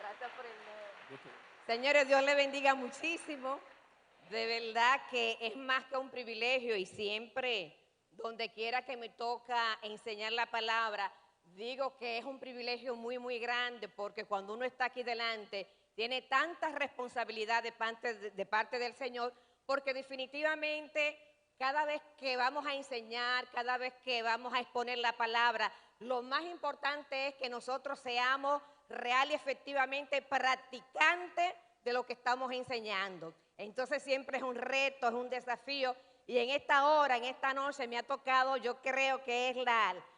Gracias por el no. Señores, Dios le bendiga muchísimo. De verdad que es más que un privilegio y siempre, donde quiera que me toca enseñar la palabra, digo que es un privilegio muy, muy grande porque cuando uno está aquí delante, tiene tanta responsabilidad de parte del Señor, porque definitivamente cada vez que vamos a enseñar, cada vez que vamos a exponer la palabra, lo más importante es que nosotros seamos real y efectivamente practicantes de lo que estamos enseñando. Entonces siempre es un reto, es un desafío. Y en esta hora, en esta noche me ha tocado, yo creo que es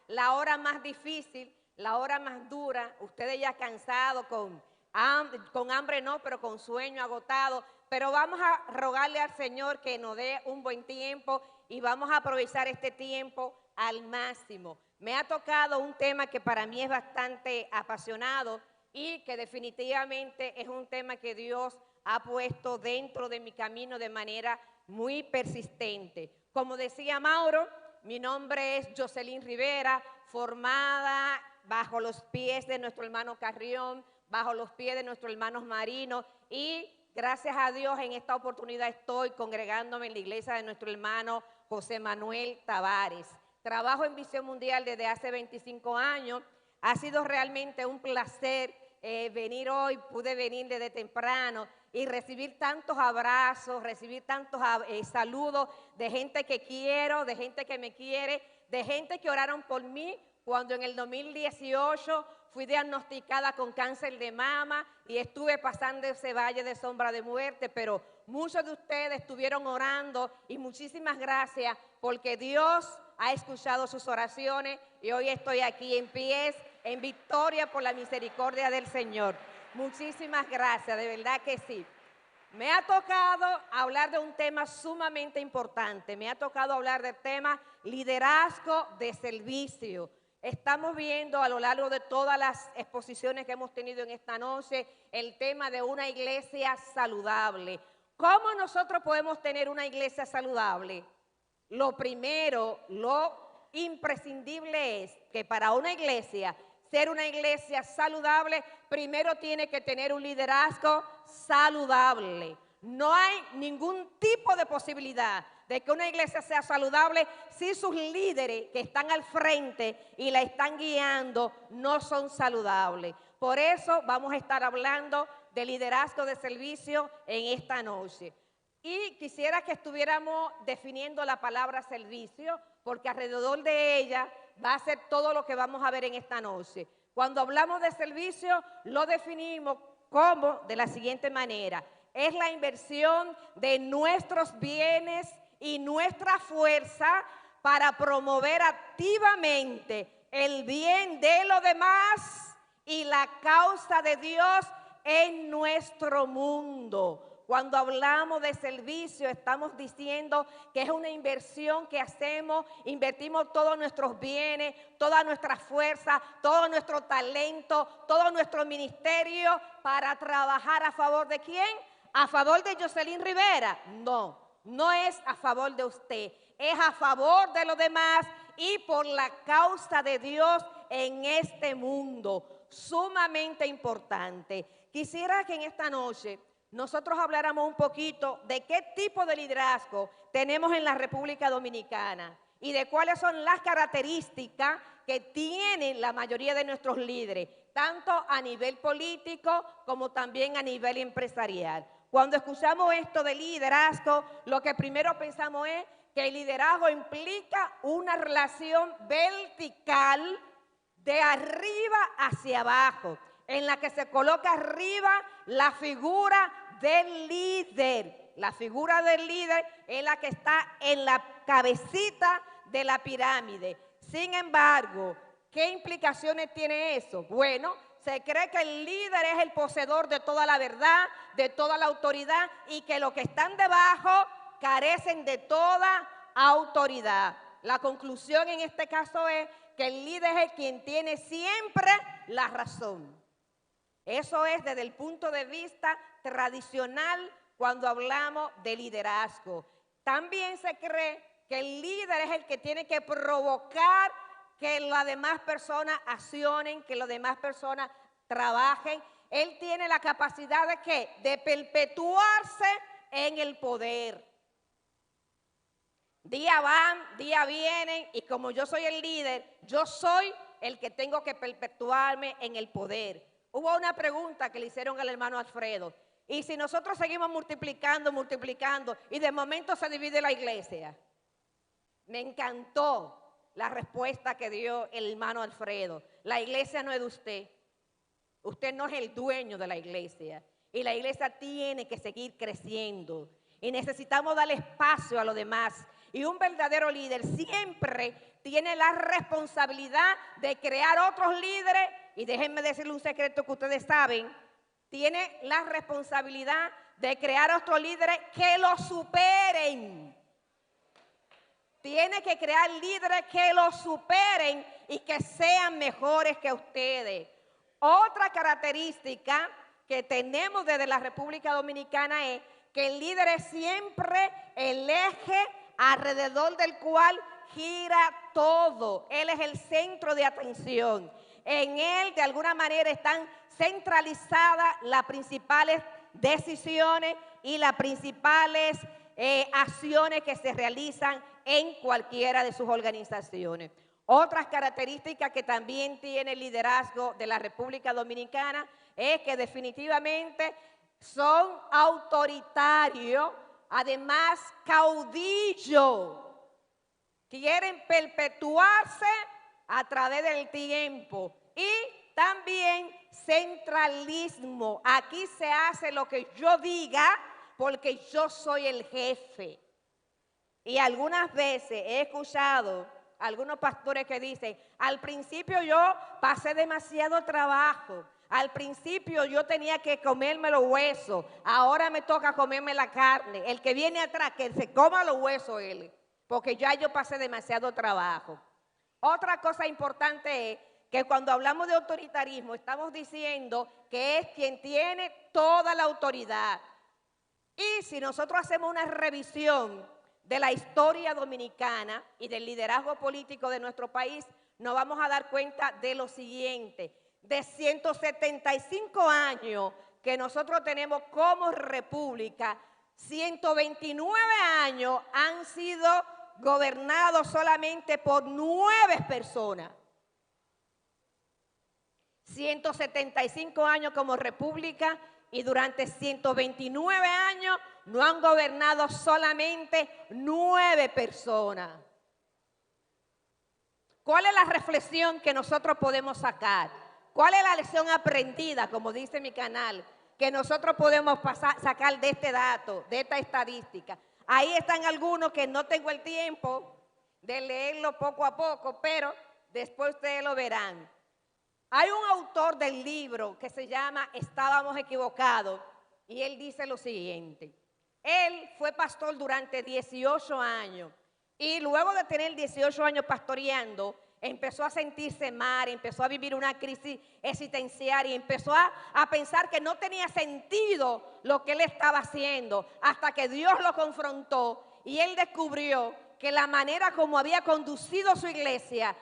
la hora más difícil, la hora más dura. Ustedes ya cansados, con hambre no, pero con sueño, agotado. Pero vamos a rogarle al Señor que nos dé un buen tiempo y vamos a aprovechar este tiempo al máximo. Me ha tocado un tema que para mí es bastante apasionado y que definitivamente es un tema que Dios ha puesto dentro de mi camino de manera muy persistente. Como decía Mauro, mi nombre es Jocelyn Rivera, formada bajo los pies de nuestro hermano Carrión, bajo los pies de nuestros hermanos Marino y gracias a Dios en esta oportunidad estoy congregándome en la iglesia de nuestro hermano José Manuel Tavares. Trabajo en Visión Mundial desde hace 25 años. Ha sido realmente un placer venir hoy, pude venir desde temprano y recibir tantos abrazos, recibir tantos saludos de gente que quiero, de gente que me quiere, de gente que oraron por mí cuando en el 2018 fui diagnosticada con cáncer de mama y estuve pasando ese valle de sombra de muerte, pero muchos de ustedes estuvieron orando y muchísimas gracias porque Dios ha escuchado sus oraciones y hoy estoy aquí en pies, en victoria por la misericordia del Señor. Muchísimas gracias, de verdad que sí. Me ha tocado hablar de un tema sumamente importante, me ha tocado hablar del tema liderazgo de servicio. Estamos viendo a lo largo de todas las exposiciones que hemos tenido en esta noche el tema de una iglesia saludable. ¿Cómo nosotros podemos tener una iglesia saludable? Lo primero, lo imprescindible es que para una iglesia, ser una iglesia saludable, primero tiene que tener un liderazgo saludable. No hay ningún tipo de posibilidad de que una iglesia sea saludable si sus líderes que están al frente y la están guiando no son saludables. Por eso vamos a estar hablando de liderazgo de servicio en esta noche. Y quisiera que estuviéramos definiendo la palabra servicio, porque alrededor de ella va a ser todo lo que vamos a ver en esta noche. Cuando hablamos de servicio, lo definimos como de la siguiente manera. Es la inversión de nuestros bienes y nuestra fuerza para promover activamente el bien de los demás y la causa de Dios en nuestro mundo. Cuando hablamos de servicio, estamos diciendo que es una inversión que hacemos, invertimos todos nuestros bienes, toda nuestra fuerza, todo nuestro talento, todo nuestro ministerio para trabajar a favor de ¿quién? ¿A favor de Jocelyn Rivera? No, no es a favor de usted, es a favor de los demás y por la causa de Dios en este mundo, sumamente importante. Quisiera que en esta noche nosotros habláramos un poquito de qué tipo de liderazgo tenemos en la República Dominicana y de cuáles son las características que tienen la mayoría de nuestros líderes, tanto a nivel político como también a nivel empresarial. Cuando escuchamos esto de liderazgo, lo que primero pensamos es que el liderazgo implica una relación vertical de arriba hacia abajo, en la que se coloca arriba la figura del líder. La figura del líder es la que está en la cabecita de la pirámide. Sin embargo, ¿qué implicaciones tiene eso? Bueno, se cree que el líder es el poseedor de toda la verdad, de toda la autoridad y que los que están debajo carecen de toda autoridad. La conclusión en este caso es que el líder es quien tiene siempre la razón. Eso es desde el punto de vista tradicional cuando hablamos de liderazgo. También se cree que el líder es el que tiene que provocar que las demás personas accionen, que las demás personas trabajen Él tiene la capacidad de ¿qué? De perpetuarse en el poder. Día van, día vienen, y como yo soy el líder, yo soy el que tengo que perpetuarme en el poder. Hubo una pregunta que le hicieron al hermano Alfredo. ¿Y si nosotros seguimos multiplicando, multiplicando, y de momento se divide la iglesia? Me encantó la respuesta que dio el hermano Alfredo. La iglesia no es de usted. Usted no es el dueño de la iglesia. Y la iglesia tiene que seguir creciendo. Y necesitamos darle espacio a los demás. Y un verdadero líder siempre tiene la responsabilidad de crear otros líderes. Y déjenme decirle un secreto que ustedes saben. Tiene la responsabilidad de crear otros líderes que lo superen. Tiene que crear líderes que lo superen y que sean mejores que ustedes. Otra característica que tenemos desde la República Dominicana es que el líder es siempre el eje alrededor del cual gira todo. Él es el centro de atención. En él, de alguna manera, están centralizadas las principales decisiones y las principales acciones que se realizan en cualquiera de sus organizaciones. Otras características que también tiene el liderazgo de la República Dominicana es que definitivamente son autoritarios, además caudillos. Quieren perpetuarse a través del tiempo y también centralismo. Aquí se hace lo que yo diga porque yo soy el jefe. Y algunas veces he escuchado a algunos pastores que dicen, al principio yo pasé demasiado trabajo, al principio yo tenía que comerme los huesos, ahora me toca comerme la carne. El que viene atrás, que se coma los huesos él, porque ya yo pasé demasiado trabajo. Otra cosa importante es que cuando hablamos de autoritarismo estamos diciendo que es quien tiene toda la autoridad. Y si nosotros hacemos una revisión de la historia dominicana y del liderazgo político de nuestro país, nos vamos a dar cuenta de lo siguiente. De 175 años que nosotros tenemos como república, 129 años han sido gobernados solamente por 9 personas. 175 años como república y durante 129 años no han gobernado solamente 9 personas. ¿Cuál es la reflexión que nosotros podemos sacar? ¿Cuál es la lección aprendida, como dice mi canal, que nosotros podemos sacar de este dato, de esta estadística? Ahí están algunos que no tengo el tiempo de leerlo poco a poco, pero después ustedes lo verán. Hay un autor del libro que se llama Estábamos equivocados y él dice lo siguiente. Él fue pastor durante 18 años y luego de tener 18 años pastoreando, empezó a sentirse mal, empezó a vivir una crisis existencial y empezó a pensar que no tenía sentido lo que él estaba haciendo hasta que Dios lo confrontó y él descubrió que la manera como había conducido su iglesia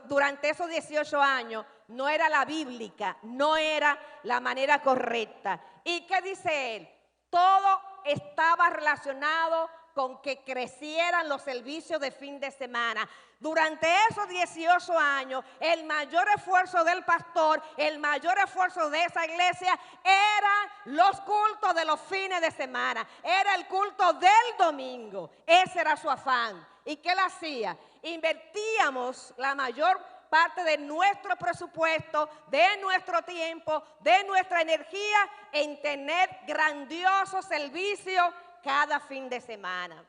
durante esos 18 años no era la bíblica, no era la manera correcta. ¿Y qué dice él? Todo estaba relacionado con que crecieran los servicios de fin de semana. Durante esos 18 años, el mayor esfuerzo del pastor, el mayor esfuerzo de esa iglesia eran los cultos de los fines de semana. Era el culto del domingo. Ese era su afán. ¿Y qué él hacía? Invertíamos la mayor parte de nuestro presupuesto, de nuestro tiempo, de nuestra energía en tener grandiosos servicios cada fin de semana.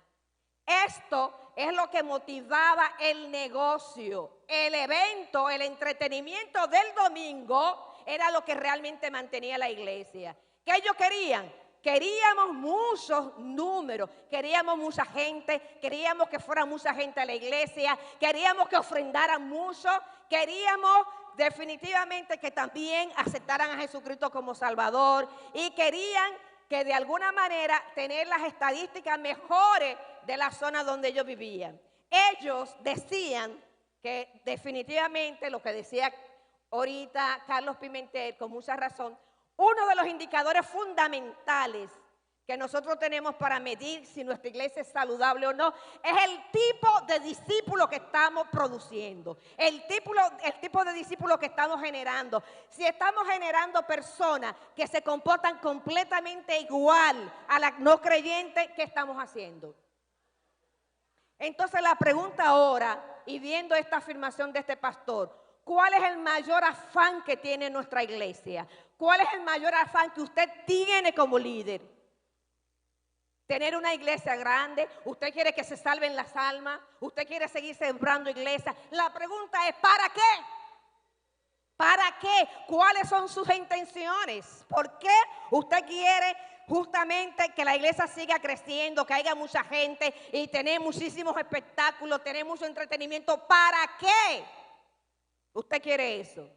Esto es lo que motivaba el negocio. El evento, el entretenimiento del domingo era lo que realmente mantenía la iglesia. ¿Qué ellos querían? Queríamos muchos números, queríamos mucha gente, queríamos que fuera mucha gente a la iglesia, queríamos que ofrendaran mucho, queríamos definitivamente que también aceptaran a Jesucristo como Salvador y querían que de alguna manera tener las estadísticas mejores de la zona donde ellos vivían. Ellos decían que definitivamente lo que decía ahorita Carlos Pimentel con mucha razón, Uno de los indicadores fundamentales que nosotros tenemos para medir si nuestra iglesia es saludable o no, es el tipo de discípulo que estamos produciendo, el tipo de discípulo que estamos generando. Si estamos generando personas que se comportan completamente igual a las no creyentes, ¿qué estamos haciendo? Entonces la pregunta ahora, y viendo esta afirmación de este pastor, ¿cuál es el mayor afán que tiene nuestra iglesia? ¿Cuál es el mayor afán que usted tiene como líder? Tener una iglesia grande, usted quiere que se salven las almas, usted quiere seguir sembrando iglesias. La pregunta es, ¿para qué? ¿Para qué? ¿Cuáles son sus intenciones? ¿Por qué usted quiere justamente que la iglesia siga creciendo, que haya mucha gente y tener muchísimos espectáculos, tener mucho entretenimiento? ¿Para qué usted quiere eso?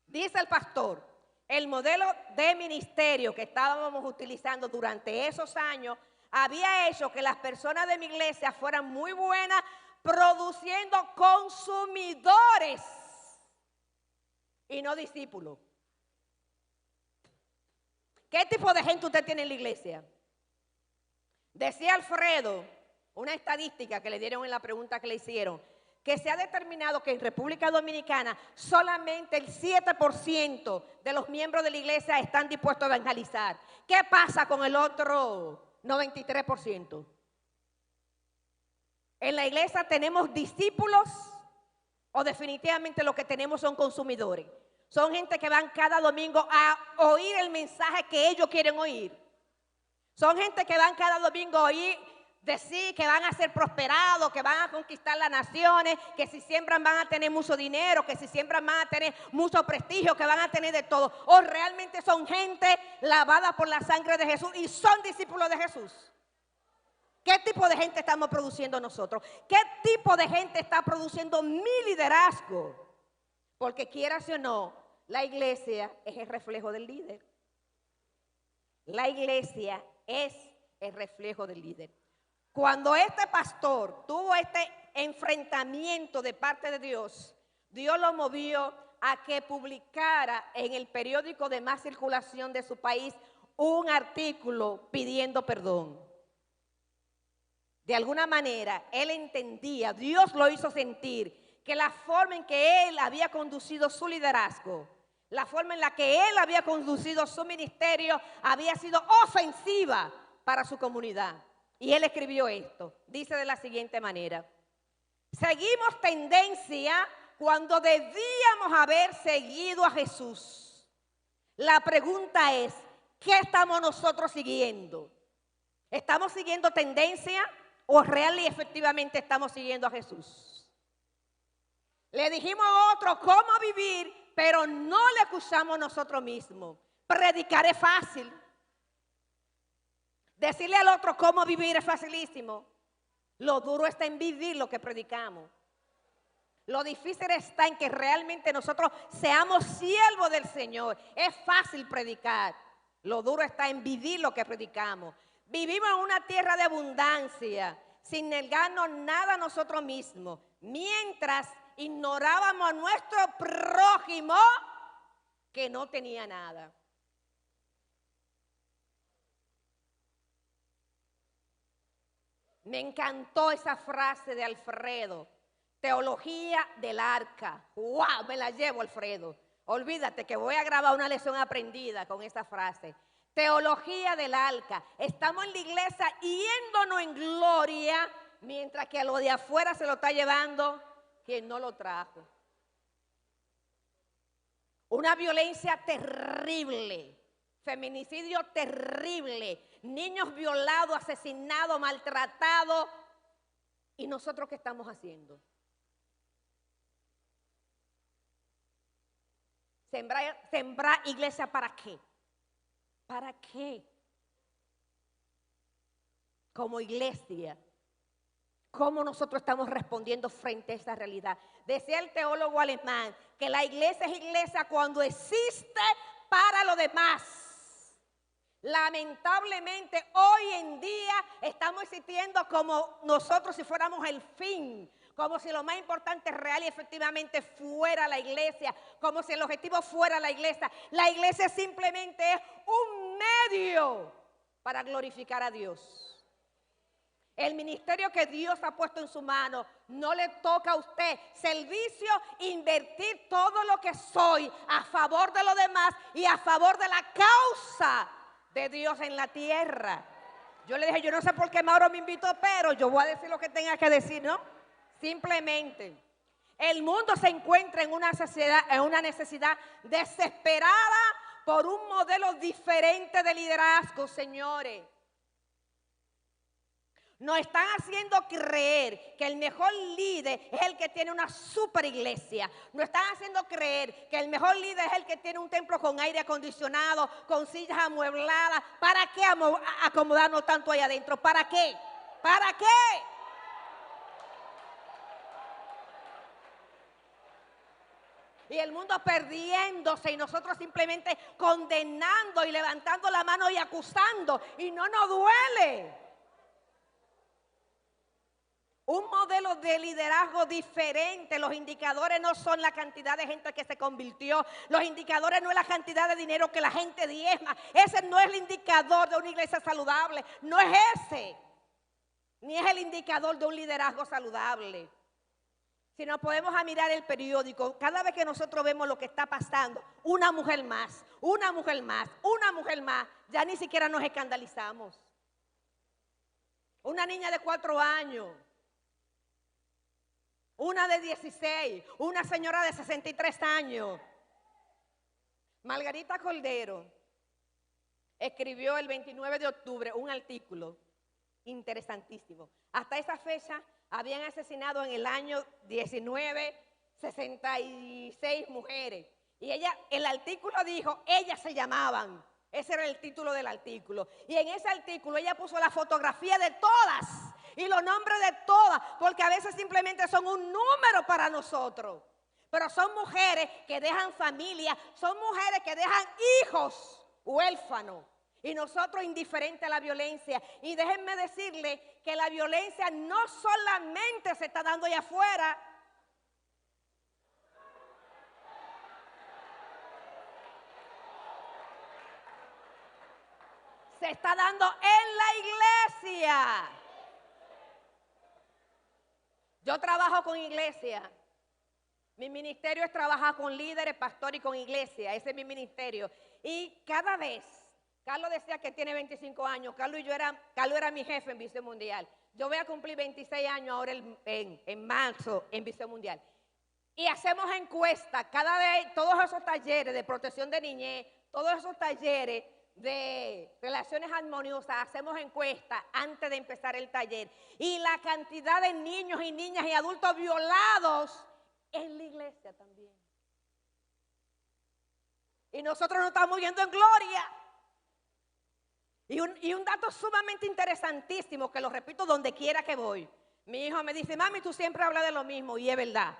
Dice el pastor, el modelo de ministerio que estábamos utilizando durante esos años había hecho que las personas de mi iglesia fueran muy buenas produciendo consumidores y no discípulos. ¿Qué tipo de gente usted tiene en la iglesia? Decía Alfredo, una estadística que le dieron en la pregunta que le hicieron, que se ha determinado que en República Dominicana solamente el 7% de los miembros de la iglesia están dispuestos a evangelizar. ¿Qué pasa con el otro 93%? ¿En la iglesia tenemos discípulos o definitivamente lo que tenemos son consumidores? Son gente que van cada domingo a oír el mensaje que ellos quieren oír. Son gente que van cada domingo a oír decir que van a ser prosperados, que van a conquistar las naciones, que si siembran van a tener mucho dinero, que si siembran van a tener mucho prestigio, que van a tener de todo. O realmente son gente lavada por la sangre de Jesús y son discípulos de Jesús. ¿Qué tipo de gente estamos produciendo nosotros? ¿Qué tipo de gente está produciendo mi liderazgo? Porque quieras o no, la iglesia es el reflejo del líder. La iglesia es el reflejo del líder. Cuando este pastor tuvo este enfrentamiento de parte de Dios, Dios lo movió a que publicara en el periódico de más circulación de su país un artículo pidiendo perdón. De alguna manera, él entendía, Dios lo hizo sentir, que la forma en que él había conducido su liderazgo, la forma en la que él había conducido su ministerio, había sido ofensiva para su comunidad. Y él escribió esto, dice de la siguiente manera: seguimos tendencia cuando debíamos haber seguido a Jesús. La pregunta es, ¿qué estamos nosotros siguiendo? ¿Estamos siguiendo tendencia o real y efectivamente estamos siguiendo a Jesús? Le dijimos a otro cómo vivir, pero no le acusamos nosotros mismos. Predicar es fácil. Decirle al otro cómo vivir es facilísimo. Lo duro está en vivir lo que predicamos. Lo difícil está en que realmente nosotros seamos siervos del Señor. Es fácil predicar. Lo duro está en vivir lo que predicamos. Vivimos en una tierra de abundancia, sin negarnos nada a nosotros mismos, mientras ignorábamos a nuestro prójimo que no tenía nada. Me encantó esa frase de Alfredo, teología del arca. ¡Wow! Me la llevo, Alfredo. Olvídate que voy a grabar una lección aprendida con esa frase. Teología del arca. Estamos en la iglesia yéndonos en gloria, mientras que a lo de afuera se lo está llevando quien no lo trajo. Una violencia terrible. Feminicidio terrible, niños violados, asesinados, maltratados. ¿Y nosotros qué estamos haciendo? Sembrar iglesia, ¿para qué? ¿Para qué? Como iglesia, ¿cómo nosotros estamos respondiendo frente a esa realidad? Decía el teólogo alemán que la iglesia es iglesia cuando existe para lo demás. Lamentablemente hoy en día estamos existiendo como nosotros si fuéramos el fin, como si lo más importante real y efectivamente fuera la iglesia, como si el objetivo fuera la iglesia. La iglesia simplemente es un medio para glorificar a Dios. El ministerio que Dios ha puesto en su mano no le toca a usted. Servicio, invertir todo lo que soy a favor de los demás y a favor de la causa de Dios en la tierra. Yo le dije, yo no sé por qué Mauro me invitó, pero yo voy a decir lo que tenga que decir, ¿no? Simplemente, el mundo se encuentra en una necesidad desesperada por un modelo diferente de liderazgo, señores. Nos están haciendo creer que el mejor líder es el que tiene una super iglesia. Nos están haciendo creer que el mejor líder es el que tiene un templo con aire acondicionado, con sillas amuebladas. ¿Para qué acomodarnos tanto ahí adentro? ¿Para qué? ¿Para qué? Y el mundo perdiéndose y nosotros simplemente condenando y levantando la mano y acusando. Y no nos duele. Un modelo de liderazgo diferente. Los indicadores no son la cantidad de gente que se convirtió. Los indicadores no es la cantidad de dinero que la gente diezma. Ese no es el indicador de una iglesia saludable. No es ese. Ni es el indicador de un liderazgo saludable. Si nos podemos mirar el periódico, cada vez que nosotros vemos lo que está pasando, una mujer más, una mujer más, una mujer más, ya ni siquiera nos escandalizamos. Una niña de 4 años. Una de 16, una señora de 63 años. Margarita Cordero escribió el 29 de octubre un artículo interesantísimo. Hasta esa fecha habían asesinado en el año 66 mujeres. Y el artículo dijo, ellas se llamaban. Ese era el título del artículo. Y en ese artículo ella puso la fotografía de todas. Y los nombres de todas, porque a veces simplemente son un número para nosotros. Pero son mujeres que dejan familia, son mujeres que dejan hijos huérfanos. Y nosotros indiferentes a la violencia. Y déjenme decirle que la violencia no solamente se está dando allá afuera. Se está dando en la iglesia. Yo trabajo con iglesia. Mi ministerio es trabajar con líderes, pastores y con iglesia. Ese es mi ministerio. Y cada vez, Carlos decía que tiene 25 años. Carlos era mi jefe en Visión Mundial. Yo voy a cumplir 26 años ahora en marzo en Visión Mundial. Y hacemos encuestas. Cada vez, todos esos talleres de protección de niñez, todos esos talleres de relaciones armoniosas, hacemos encuestas antes de empezar el taller. Y la cantidad de niños y niñas y adultos violados en la iglesia también. Y nosotros nos estamos viendo en gloria. Y un dato sumamente interesantísimo, que lo repito donde quiera que voy. Mi hijo me dice, mami, tú siempre hablas de lo mismo, y es verdad.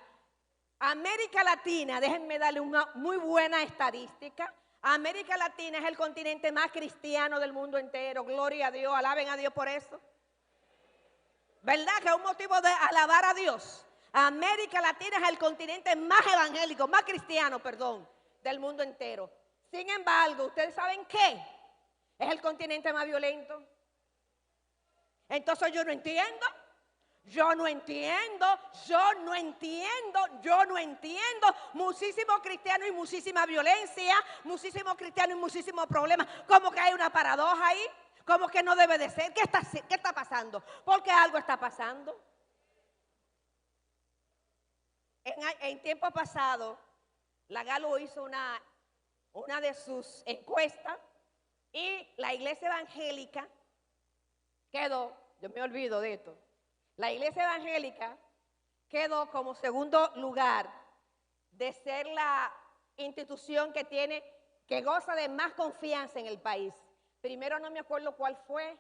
América Latina, déjenme darle una muy buena estadística. América Latina es el continente más cristiano del mundo entero. Gloria a Dios, alaben a Dios por eso. ¿Verdad que es un motivo de alabar a Dios? América Latina es el continente más evangélico, más cristiano, perdón, del mundo entero. Sin embargo, ¿ustedes saben qué? Es el continente más violento. Entonces yo no entiendo. Muchísimos cristianos y muchísima violencia, muchísimos cristianos y muchísimos problemas. Como que hay una paradoja ahí, como que no debe de ser. ¿Qué está pasando? Porque algo está pasando. En tiempo pasado, la Galo hizo una de sus encuestas y la iglesia evangélica quedó, yo me olvido de esto, la iglesia evangélica quedó como segundo lugar de ser la institución que goza de más confianza en el país. Primero no me acuerdo cuál fue,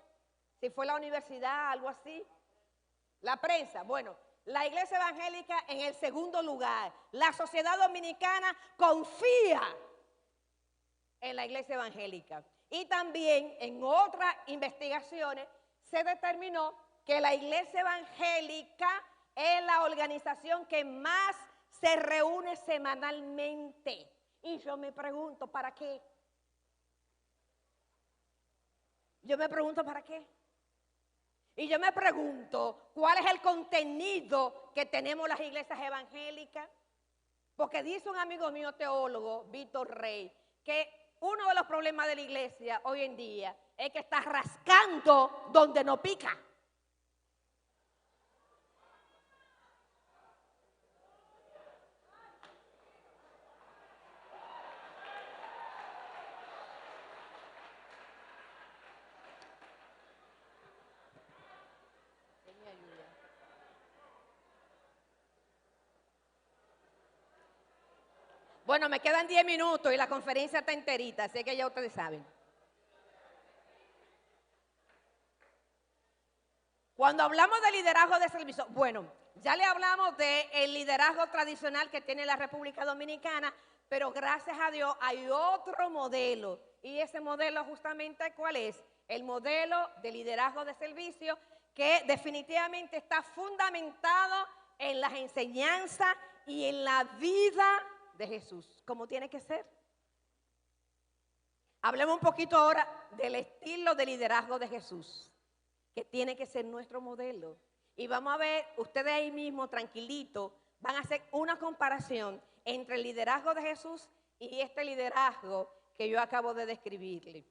si fue la universidad, algo así. La prensa, bueno, la iglesia evangélica en el segundo lugar. La sociedad dominicana confía en la iglesia evangélica. Y también en otras investigaciones se determinó que la iglesia evangélica es la organización que más se reúne semanalmente. Y yo me pregunto, ¿para qué? Yo me pregunto, ¿para qué? Y yo me pregunto, ¿cuál es el contenido que tenemos las iglesias evangélicas? Porque dice un amigo mío teólogo, Víctor Rey, que uno de los problemas de la iglesia hoy en día es que está rascando donde no pica. Bueno, me quedan 10 minutos y la conferencia está enterita, así que ya ustedes saben. Cuando hablamos de liderazgo de servicio, bueno, ya le hablamos del liderazgo tradicional que tiene la República Dominicana, pero gracias a Dios hay otro modelo. Y ese modelo justamente, ¿cuál es? El modelo de liderazgo de servicio que definitivamente está fundamentado en las enseñanzas y en la vida de Jesús, como tiene que ser. Hablemos un poquito ahora del estilo de liderazgo de Jesús, que tiene que ser nuestro modelo. Y vamos a ver, ustedes ahí mismo, tranquilito, van a hacer una comparación entre el liderazgo de Jesús y este liderazgo que yo acabo de describirle.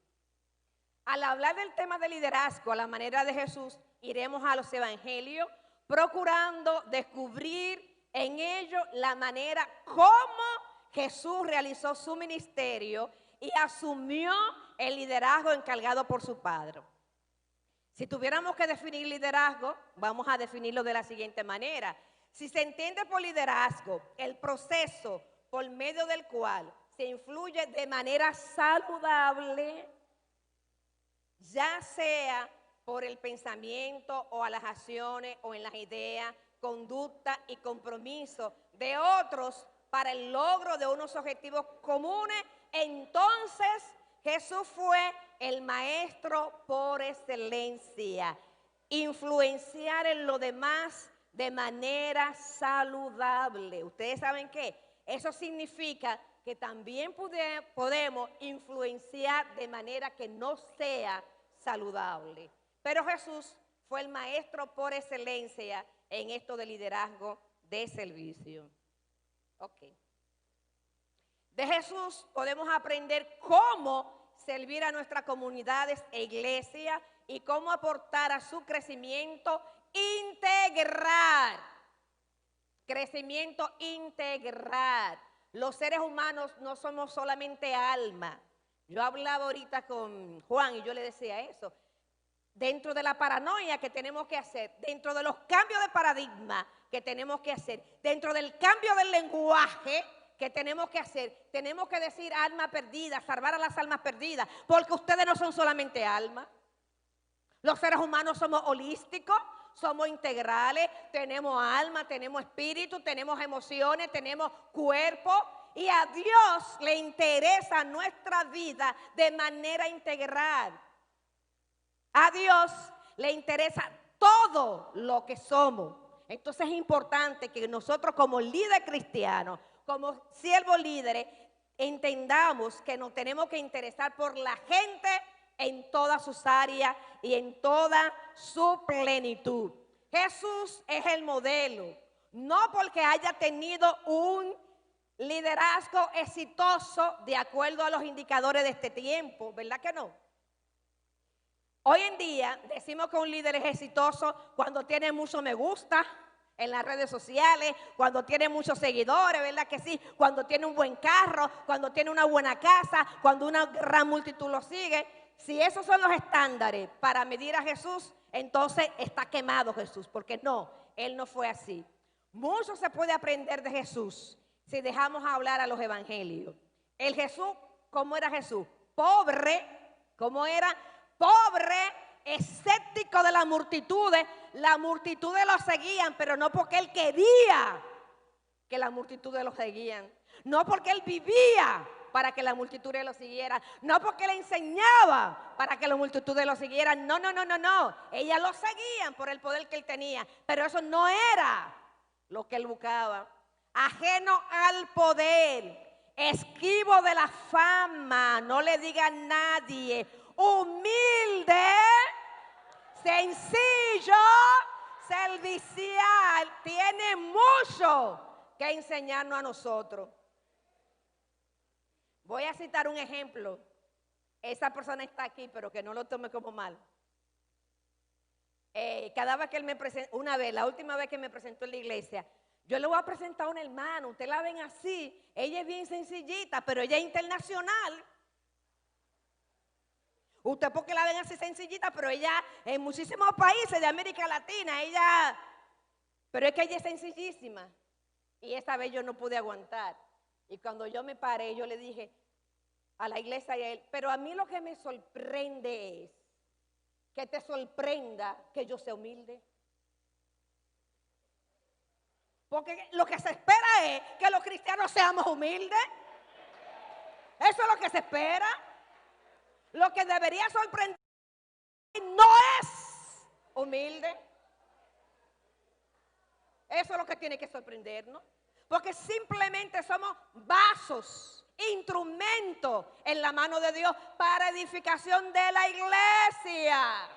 Al hablar del tema de liderazgo a la manera de Jesús, iremos a los evangelios procurando descubrir en ellos la manera como Jesús realizó su ministerio y asumió el liderazgo encargado por su Padre. Si tuviéramos que definir liderazgo, vamos a definirlo de la siguiente manera. Si se entiende por liderazgo el proceso por medio del cual se influye de manera saludable, ya sea por el pensamiento o a las acciones o en las ideas, conducta y compromiso de otros para el logro de unos objetivos comunes, entonces Jesús fue el maestro por excelencia. Influenciar en lo demás de manera saludable. ¿Ustedes saben qué? Eso significa que también podemos influenciar de manera que no sea saludable. Pero Jesús fue el maestro por excelencia en esto de liderazgo de servicio. Ok. De Jesús podemos aprender cómo servir a nuestras comunidades e iglesias y cómo aportar a su crecimiento integral. Crecimiento integral. Los seres humanos no somos solamente alma. Yo hablaba ahorita con Juan y yo le decía eso. Dentro de la paranoia que tenemos que hacer, dentro de los cambios de paradigma que tenemos que hacer, dentro del cambio del lenguaje que tenemos que hacer, tenemos que decir alma perdida, salvar a las almas perdidas, porque ustedes no son solamente almas. Los seres humanos somos holísticos, somos integrales, tenemos alma, tenemos espíritu, tenemos emociones, tenemos cuerpo. Y a Dios le interesa nuestra vida de manera integral. A Dios le interesa todo lo que somos. Entonces es importante que nosotros como líderes cristianos, como siervos líderes, entendamos que nos tenemos que interesar por la gente en todas sus áreas y en toda su plenitud. Jesús es el modelo, no porque haya tenido un liderazgo exitoso de acuerdo a los indicadores de este tiempo, ¿verdad que no? Hoy en día decimos que un líder es exitoso cuando tiene mucho me gusta en las redes sociales, cuando tiene muchos seguidores, ¿verdad que sí? Cuando tiene un buen carro, cuando tiene una buena casa, cuando una gran multitud lo sigue. Si esos son los estándares para medir a Jesús, entonces está quemado Jesús, porque no, Él no fue así. Mucho se puede aprender de Jesús si dejamos hablar a los evangelios. El Jesús, ¿cómo era Jesús? Pobre, ¿cómo era? Pobre, escéptico de las multitudes lo seguían, pero no porque él quería que las multitudes lo seguían, no porque él vivía para que la multitud lo siguiera. No porque le enseñaba para que la multitud lo siguiera. No, no, no, no, no. Ellas lo seguían por el poder que él tenía. Pero eso no era lo que él buscaba. Ajeno al poder, esquivo de la fama, no le diga a nadie, humilde, sencillo, servicial, tiene mucho que enseñarnos a nosotros. Voy a citar un ejemplo. Esa persona está aquí, pero que no lo tome como mal. Cada vez que él me presenta, la última vez que me presentó en la iglesia, yo le voy a presentar a una hermana, usted la ven así, ella es bien sencillita, pero ella es internacional. Usted porque la ven así sencillita, pero ella en muchísimos países de América Latina, pero es que ella es sencillísima. Y esta vez yo no pude aguantar. Y cuando yo me paré, yo le dije a la iglesia y a él, pero a mí lo que me sorprende es que te sorprenda que yo sea humilde. Porque lo que se espera es que los cristianos seamos humildes. Eso es lo que se espera. Lo que debería sorprender no es humilde. Eso es lo que tiene que sorprendernos. Porque simplemente somos vasos, instrumentos en la mano de Dios para edificación de la iglesia.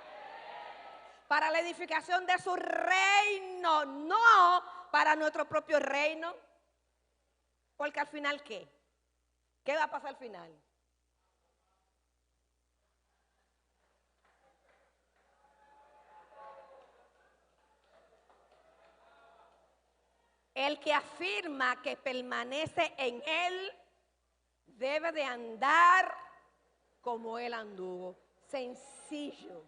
Para la edificación de su reino, no para nuestro propio reino. Porque al final, ¿qué? ¿Qué va a pasar al final? El que afirma que permanece en él debe de andar como él anduvo. Sencillo.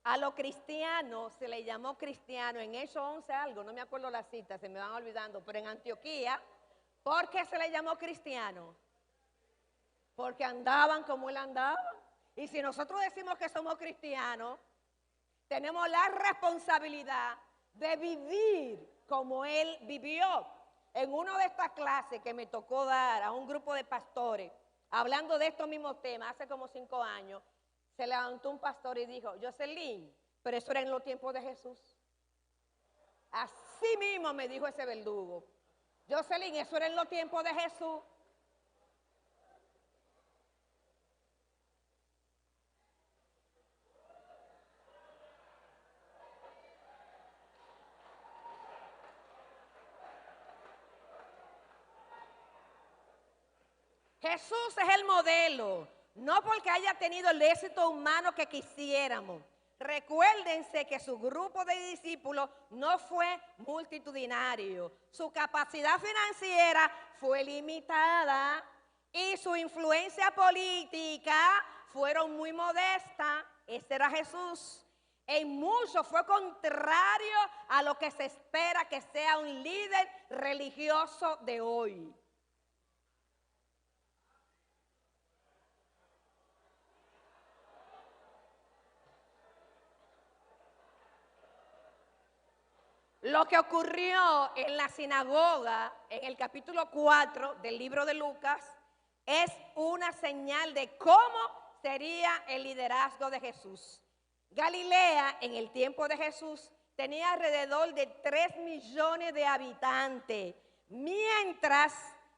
A los cristianos se le llamó cristiano en Hechos 11 algo, no me acuerdo la cita, se me van olvidando, pero en Antioquía, ¿por qué se le llamó cristiano? Porque andaban como él andaba. Y si nosotros decimos que somos cristianos, tenemos la responsabilidad de vivir como él vivió. En una de estas clases que me tocó dar a un grupo de pastores, hablando de estos mismos temas, hace como 5 años, se levantó un pastor y dijo, Jocelyn, pero eso era en los tiempos de Jesús. Así mismo me dijo ese verdugo. Jocelyn, eso era en los tiempos de Jesús. Jesús es el modelo, no porque haya tenido el éxito humano que quisiéramos. Recuérdense que su grupo de discípulos no fue multitudinario, su capacidad financiera fue limitada y su influencia política fueron muy modestas. Ese era Jesús. En mucho fue contrario a lo que se espera que sea un líder religioso de hoy. Lo que ocurrió en la sinagoga, en el capítulo 4 del libro de Lucas, es una señal de cómo sería el liderazgo de Jesús. Galilea, en el tiempo de Jesús, tenía alrededor de 3 millones de habitantes, mientras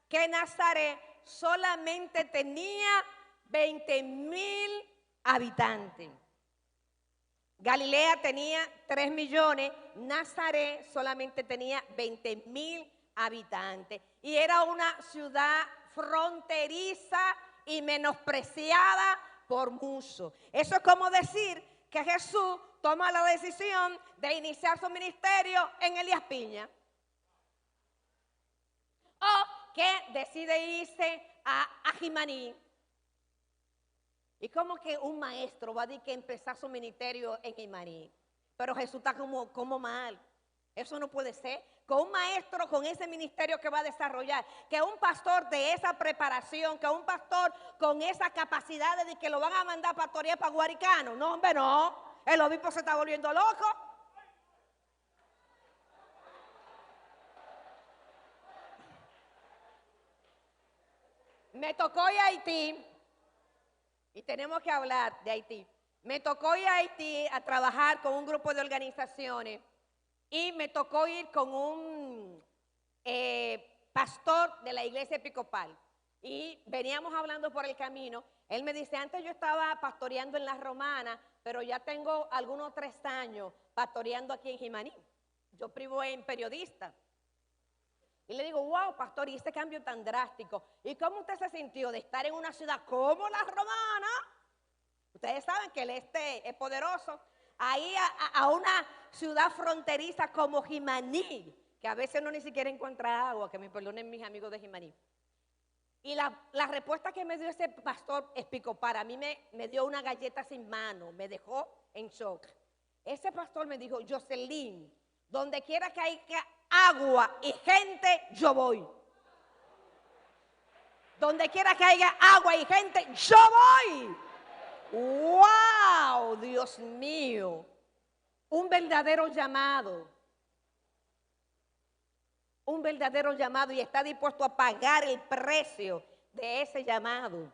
que Nazaret solamente tenía 20,000 habitantes. Galilea tenía 3 millones, Nazaret solamente tenía 20,000 habitantes. Y era una ciudad fronteriza y menospreciada por muchos. Eso es como decir que Jesús toma la decisión de iniciar su ministerio en Elías Piña. O que decide irse a Jimaní. Y como que un maestro va a decir que empezar su ministerio en Jimaní. Pero Jesús está como mal. Eso no puede ser. Con un maestro con ese ministerio que va a desarrollar, que un pastor de esa preparación, que un pastor con esa capacidad de que lo van a mandar a pastorear para Guaricano. No, hombre, no. El obispo se está volviendo loco. Me tocó ir a Haití, y tenemos que hablar de Haití. Me tocó ir a Haití a trabajar con un grupo de organizaciones y me tocó ir con un pastor de la iglesia episcopal. Y veníamos hablando por el camino. Él me dice, antes yo estaba pastoreando en La Romana, pero ya tengo algunos 3 años pastoreando aquí en Jimaní. Yo privo en periodista. Y le digo, wow, pastor, y ese cambio tan drástico. ¿Y cómo usted se sintió de estar en una ciudad como La Romana? Ustedes saben que el este es poderoso. Ahí a una ciudad fronteriza como Jimaní, que a veces uno ni siquiera encuentra agua, que me perdonen mis amigos de Jimaní. Y la respuesta que me dio ese pastor episcopal, a mí me dio una galleta sin mano, me dejó en shock. Ese pastor me dijo, Jocelyn, donde quiera que haya agua y gente, yo voy. Donde quiera que haya agua y gente, yo voy. ¡Wow! Dios mío. Un verdadero llamado. Un verdadero llamado, y está dispuesto a pagar el precio de ese llamado.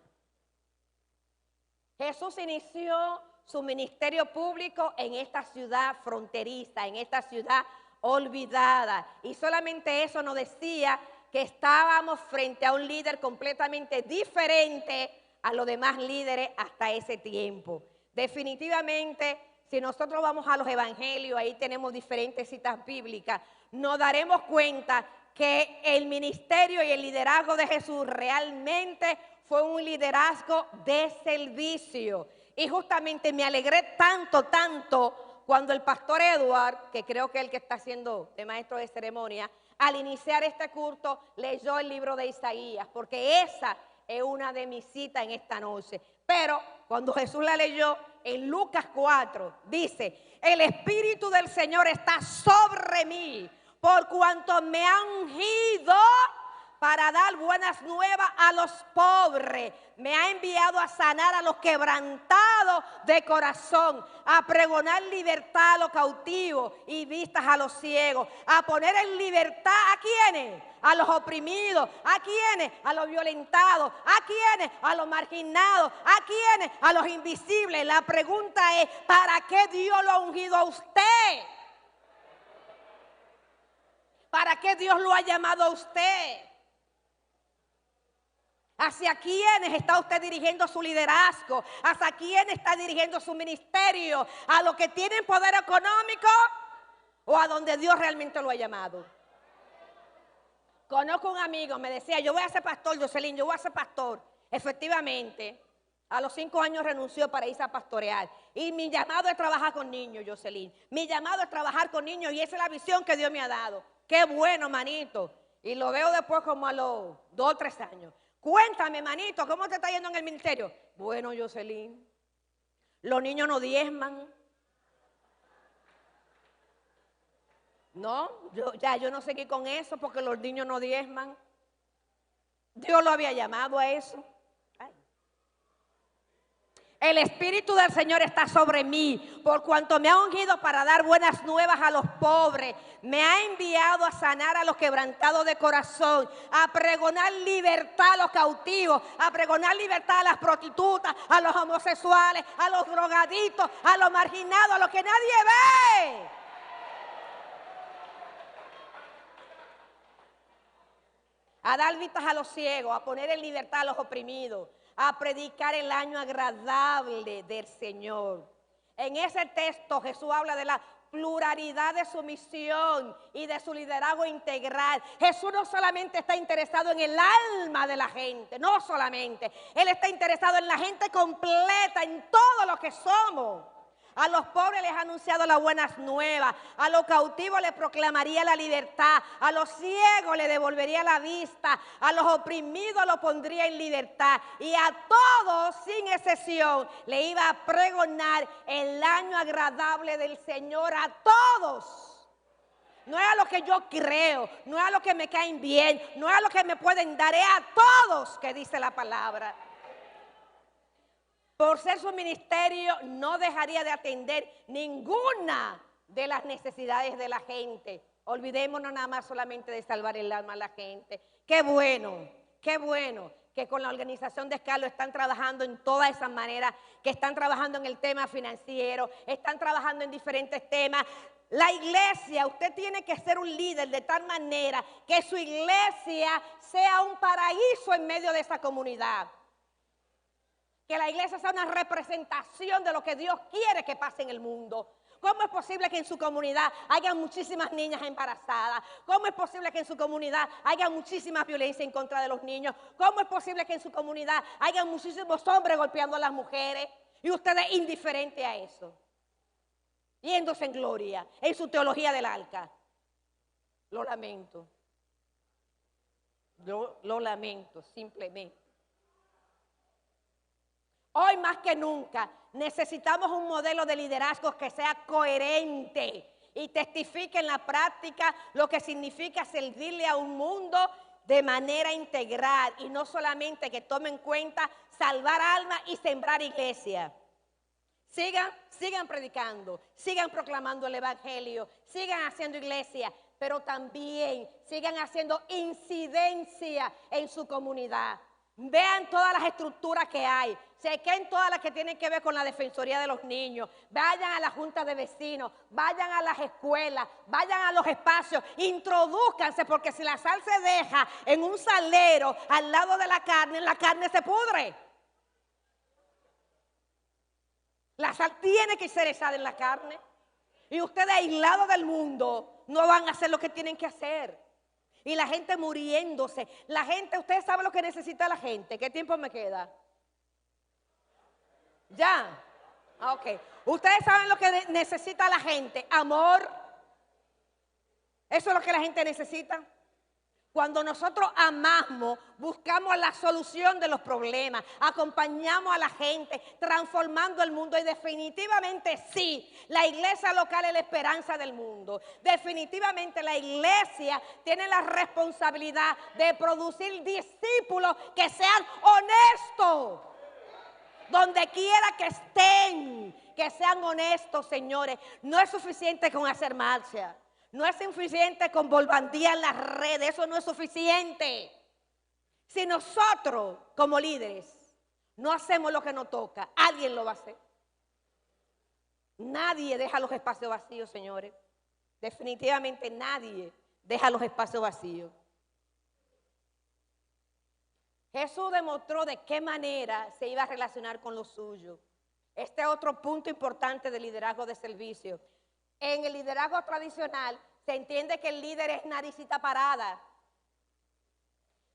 Jesús inició su ministerio público en esta ciudad fronteriza, en esta ciudad olvidada. Y solamente eso nos decía que estábamos frente a un líder completamente diferente a los demás líderes hasta ese tiempo. Definitivamente, si nosotros vamos a los evangelios, ahí tenemos diferentes citas bíblicas, nos daremos cuenta que el ministerio y el liderazgo de Jesús realmente fue un liderazgo de servicio. Y justamente me alegré tanto cuando el pastor Edward, que creo que es el que está haciendo de maestro de ceremonia, al iniciar este culto leyó el libro de Isaías, porque esa es una de mis citas en esta noche. Pero cuando Jesús la leyó en Lucas 4, dice, el Espíritu del Señor está sobre mí, por cuanto me ha ungido para dar buenas nuevas a los pobres. Me ha enviado a sanar a los quebrantados de corazón, a pregonar libertad a los cautivos y vistas a los ciegos, a poner en libertad ¿a quiénes? A los oprimidos. ¿A quiénes? A los violentados. ¿A quiénes? A los marginados. ¿A quiénes? A los invisibles. La pregunta es, ¿para qué Dios lo ha ungido a usted? ¿Para qué Dios lo ha llamado a usted? ¿Hacia quiénes está usted dirigiendo su liderazgo? ¿Hacia quién está dirigiendo su ministerio? ¿A los que tienen poder económico o a donde Dios realmente lo ha llamado? Conozco un amigo, me decía, yo voy a ser pastor, Jocelyn, yo voy a ser pastor. Efectivamente, a los 5 años renunció para irse a pastorear. Y mi llamado es trabajar con niños, Jocelyn. Mi llamado es trabajar con niños y esa es la visión que Dios me ha dado. Qué bueno, manito. Y lo veo después como a los 2 o 3 años. Cuéntame, manito, ¿cómo te está yendo en el ministerio? Bueno, Jocelyn, los niños no diezman. No, yo no seguí con eso porque los niños no diezman. Dios lo había llamado a eso. Ay. El Espíritu del Señor está sobre mí, por cuanto me ha ungido para dar buenas nuevas a los pobres. Me ha enviado a sanar a los quebrantados de corazón, a pregonar libertad a los cautivos, a pregonar libertad a las prostitutas, a los homosexuales, a los drogadictos, a los marginados, a los que nadie ve. A dar vistas a los ciegos, a poner en libertad a los oprimidos, a predicar el año agradable del Señor. En ese texto Jesús habla de la pluralidad de su misión y de su liderazgo integral. Jesús no solamente está interesado en el alma de la gente, no solamente. Él está interesado en la gente completa, en todo lo que somos. A los pobres les ha anunciado las buenas nuevas, a los cautivos les proclamaría la libertad, a los ciegos les devolvería la vista, a los oprimidos los pondría en libertad y a todos sin excepción le iba a pregonar el año agradable del Señor, a todos. No es a lo que yo creo, no es a lo que me caen bien, no es a lo que me pueden dar, es a todos que dice la palabra. Por ser su ministerio, no dejaría de atender ninguna de las necesidades de la gente. Olvidémonos nada más solamente de salvar el alma a la gente. Qué bueno que con la organización de Escalo están trabajando en todas esas maneras, que están trabajando en el tema financiero, están trabajando en diferentes temas. La iglesia, usted tiene que ser un líder de tal manera que su iglesia sea un paraíso en medio de esa comunidad. Que la iglesia sea una representación de lo que Dios quiere que pase en el mundo. ¿Cómo es posible que en su comunidad haya muchísimas niñas embarazadas? ¿Cómo es posible que en su comunidad haya muchísima violencia en contra de los niños? ¿Cómo es posible que en su comunidad haya muchísimos hombres golpeando a las mujeres? Y ustedes indiferentes a eso. Yéndose en gloria, en su teología del arca. Lo lamento. Yo lo lamento, simplemente. Hoy más que nunca necesitamos un modelo de liderazgo que sea coherente y testifique en la práctica lo que significa servirle a un mundo de manera integral y no solamente que tome en cuenta salvar almas y sembrar iglesia. Sigan predicando, sigan proclamando el evangelio, sigan haciendo iglesia, pero también sigan haciendo incidencia en su comunidad. Vean todas las estructuras que hay, chequen todas las que tienen que ver con la defensoría de los niños, vayan a la junta de vecinos, vayan a las escuelas, vayan a los espacios, introdúzcanse, porque si la sal se deja en un salero al lado de la carne se pudre. La sal tiene que ser echada en la carne. Y ustedes aislados del mundo no van a hacer lo que tienen que hacer. Y la gente muriéndose. La gente, ustedes saben lo que necesita la gente. ¿Qué tiempo me queda? ¿Ya? Ok. Ustedes saben lo que necesita la gente. Amor. Eso es lo que la gente necesita. Cuando nosotros amamos, buscamos la solución de los problemas, acompañamos a la gente, transformando el mundo. Y definitivamente sí, la iglesia local es la esperanza del mundo. Definitivamente la iglesia tiene la responsabilidad de producir discípulos que sean honestos. Donde quiera que estén, que sean honestos, señores. No es suficiente con hacer marcha. No es suficiente con volvandear las redes, eso no es suficiente. Si nosotros como líderes no hacemos lo que nos toca, alguien lo va a hacer. Nadie deja los espacios vacíos, señores. Definitivamente nadie deja los espacios vacíos. Jesús demostró de qué manera se iba a relacionar con los suyos. Este es otro punto importante del liderazgo de servicio. En el liderazgo tradicional se entiende que el líder es naricita parada.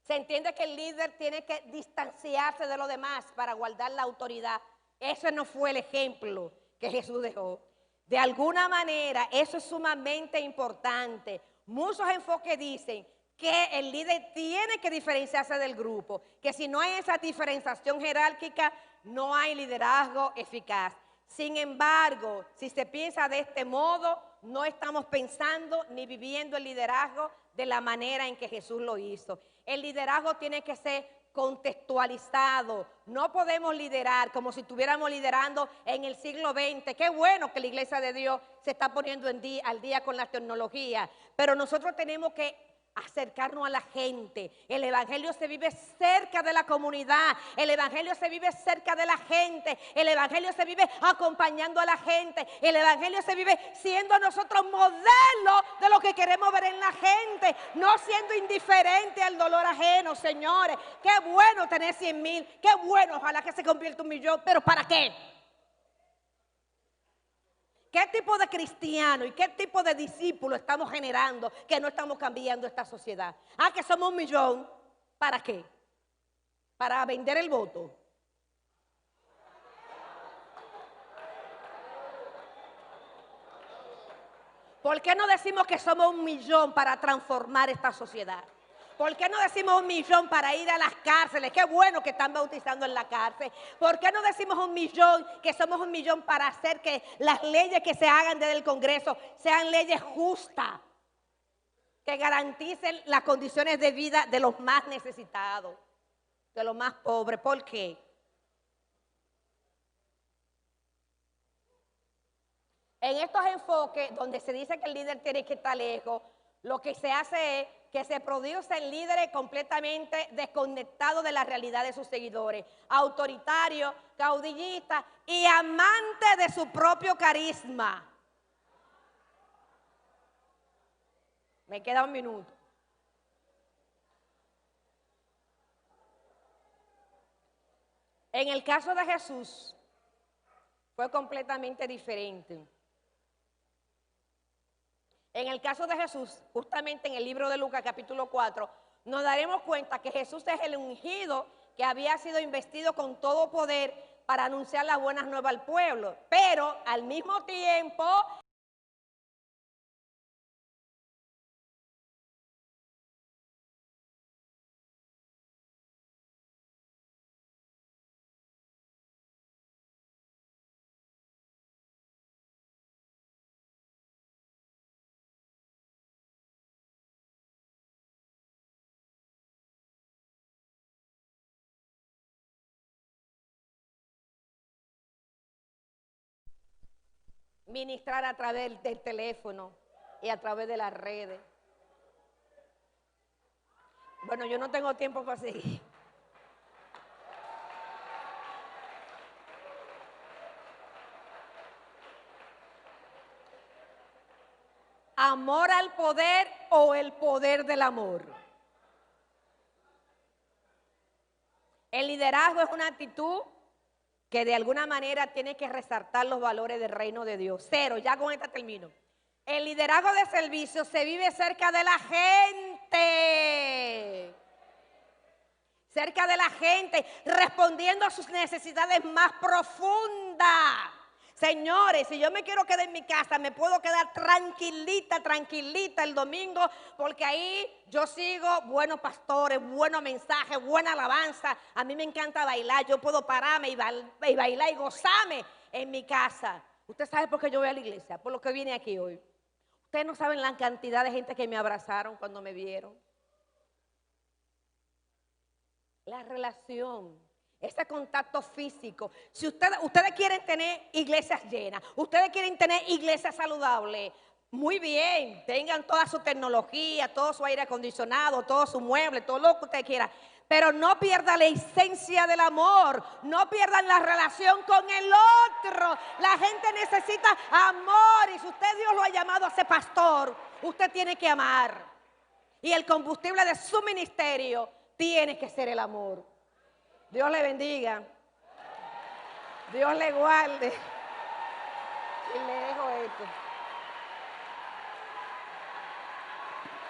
Se entiende que el líder tiene que distanciarse de los demás para guardar la autoridad. Ese no fue el ejemplo que Jesús dejó. De alguna manera, eso es sumamente importante. Muchos enfoques dicen que el líder tiene que diferenciarse del grupo, que si no hay esa diferenciación jerárquica, no hay liderazgo eficaz. Sin embargo, si se piensa de este modo, no estamos pensando ni viviendo el liderazgo de la manera en que Jesús lo hizo. El liderazgo tiene que ser contextualizado. No podemos liderar como si estuviéramos liderando en el siglo XX. Qué bueno que la iglesia de Dios se está poniendo al día con la tecnología, pero nosotros tenemos que acercarnos a la gente. El evangelio se vive cerca de la comunidad, el evangelio se vive cerca de la gente, el evangelio se vive acompañando a la gente, el evangelio se vive siendo nosotros modelo de lo que queremos ver en la gente, no siendo indiferente al dolor ajeno, señores. Qué bueno tener 100,000, qué bueno, ojalá que se convierta en 1,000,000, pero ¿para qué? ¿Qué tipo de cristiano y qué tipo de discípulo estamos generando que no estamos cambiando esta sociedad? Ah, que somos 1,000,000. ¿Para qué? ¿Para vender el voto? ¿Por qué no decimos que somos 1,000,000 para transformar esta sociedad? ¿Por qué no decimos 1,000,000 para ir a las cárceles? Qué bueno que están bautizando en la cárcel. ¿Por qué no decimos 1,000,000 que somos 1,000,000 para hacer que las leyes que se hagan desde el Congreso sean leyes justas, que garanticen las condiciones de vida de los más necesitados, de los más pobres? ¿Por qué? En estos enfoques donde se dice que el líder tiene que estar lejos, lo que se hace es que se producen líderes completamente desconectados de la realidad de sus seguidores, autoritarios, caudillistas y amantes de su propio carisma. Me queda un minuto. En el caso de Jesús fue completamente diferente. En el caso de Jesús, justamente en el libro de Lucas capítulo 4, nos daremos cuenta que Jesús es el ungido que había sido investido con todo poder para anunciar las buenas nuevas al pueblo, pero al mismo tiempo ministrar a través del teléfono y a través de las redes. Bueno, yo no tengo tiempo para seguir. ¿Amor al poder o el poder del amor? El liderazgo es una actitud que de alguna manera tiene que resaltar los valores del reino de Dios. Cero, ya con esta termino. El liderazgo de servicio se vive cerca de la gente. Cerca de la gente, respondiendo a sus necesidades más profundas. Señores, si yo me quiero quedar en mi casa, me puedo quedar tranquilita, tranquilita el domingo, porque ahí yo sigo buenos pastores, buenos mensajes, buena alabanza. A mí me encanta bailar, yo puedo pararme y bailar y gozarme en mi casa. Usted sabe por qué yo voy a la iglesia, por lo que vine aquí hoy. Ustedes no saben la cantidad de gente que me abrazaron cuando me vieron. La relación, ese contacto físico. Si ustedes quieren tener iglesias llenas, ustedes quieren tener iglesias saludables, muy bien, tengan toda su tecnología, todo su aire acondicionado, todo su mueble, todo lo que usted quiera. Pero no pierdan la esencia del amor, no pierdan la relación con el otro. La gente necesita amor y si usted Dios lo ha llamado a ser pastor, usted tiene que amar. Y el combustible de su ministerio tiene que ser el amor. Dios le bendiga. Dios le guarde. Y le dejo esto.